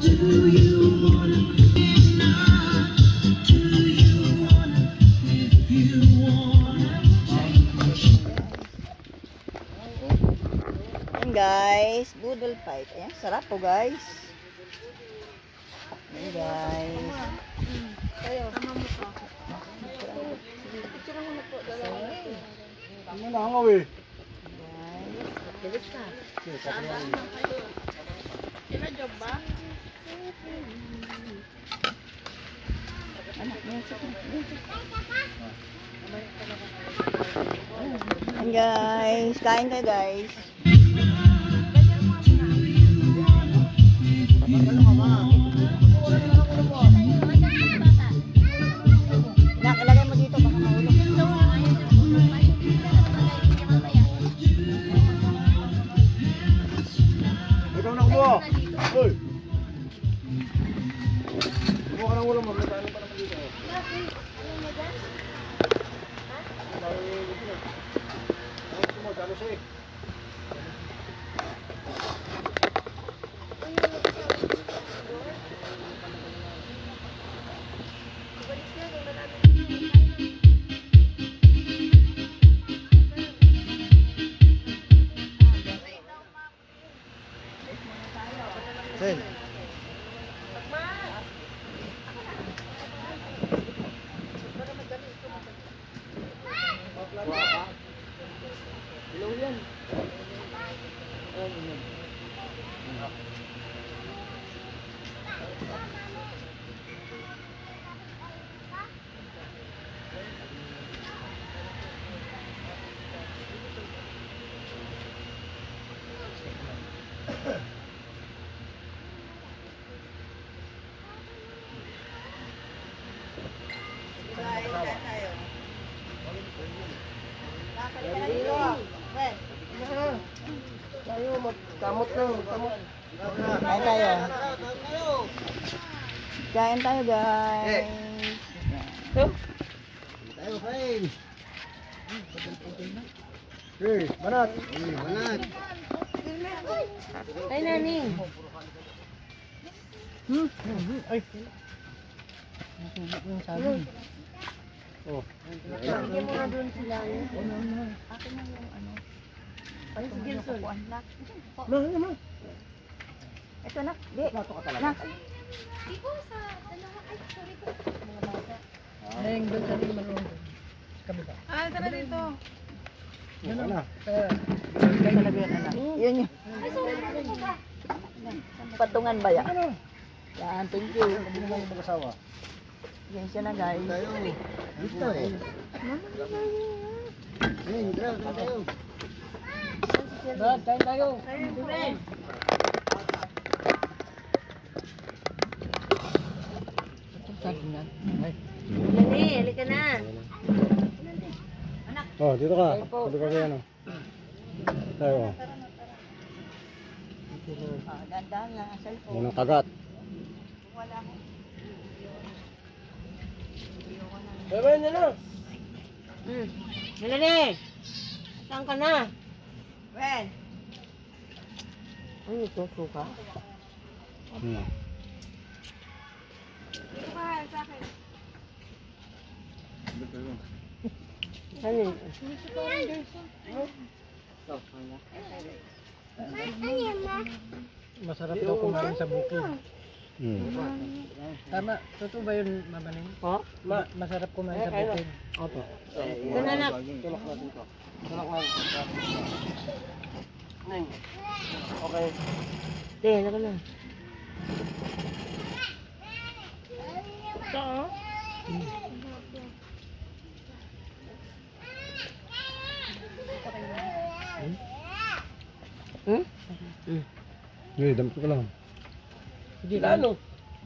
Ayan guys, boodle fight. Ayan, sarap po guys. Ayan guys. Tayo, tama mo pa ako. Picture mo na po. Ano na hangaw eh? Bilis na. Kila job ba? Anak, music na. Ayan guys, kain tayo guys. Ilagay mo dito baka mahulog. Ikaw na kumuha. Hoy. Kumuha ka ng ulam mo. Ano pa naman dito? Ano siya eh? Sen. Hello yan. Tayo, magkamot lang, magkamot. Kain tayo. Kain tayo guys. Tayo, kain. Hey, banat. Banat. Ay, naning. Ay. Yung sabi. Oh. Sige mo na doon sila. Akin na yung ano. Ay, si Gilson. Ma. Ito na. Di. Plato ka talaga. Nak. Di ko sa dalawa. Ay, sorry po. Mga bata. Neng, doon sa rin marunong. Kabila. Ah, tara dito. Ano na? Kaya talaga yun anak. Yun yun. Ay, sorry po ba? Patungan ba yan? Yan, thank you. Hindi naman yung mag-asawa. Yan siya na guys. Tayo. Dito eh. Hey, grab tayo. Brad, kain tayo. Lani, halika na. Oh, dito ka. Dito ka kaya no. Tayo. Dandan lang ang cellphone. Unang kagat. Wala akong. Bye-bye na lang. Lani, saan ka na? Well. Ano ito, suka? Ano yun? Masarap daw kumain sa bukid. Tama, totoo ba yun, Mamaning? Po? Masarap kumain sa bukid. Opo. Kananak. Tulak natin to. Tulak natin. Neng. Okay. Di, halika na. Ito, oh. Hey, damit ko lang. Sige, ano?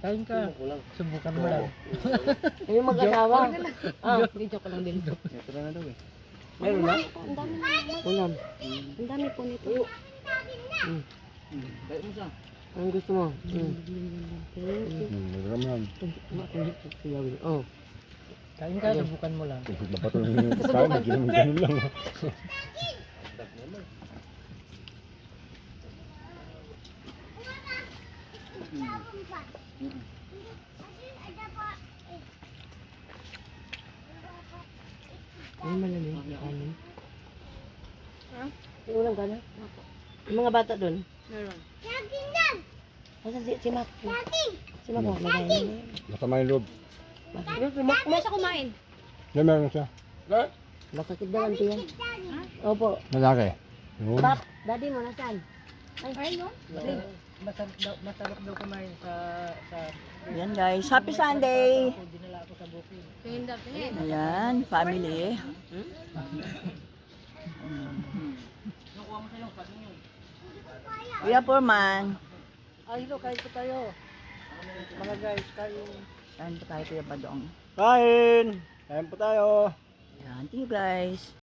Kain ka. Subukan mo lang. Yung mag-asawa. Ah, joke lang din. Ito na daw eh. Meron na? Ang dami na ulam. Ang dami po nito. Dahil mo siya. Anong gusto mo? Nagramam. Oh. Kain ka, subukan mo lang. Napatol yung kain, ganun lang. Ano malamig? Kanin? Yung ulam ka na? Yung mga bata doon? Meron. Asa si Mac? Si Mac mo, magayin mo. Masama yung loob. May siya kumain. Yan meron siya. Masakit daw ang tiyan. Opo. Malaki. Yun. Pap, daddy mo nasaan? Ay, no? Masarap daw kumain sa Yan guys, happy Sunday! dinala ako sa bukid. Tingin daw, tingin. Ayan, family. Kuya Purman. Ay, hello, kain po tayo. Mga guys, kain. Kain po tayo Kuya Badong. Kain! Kain po tayo. Ayan, thank you guys.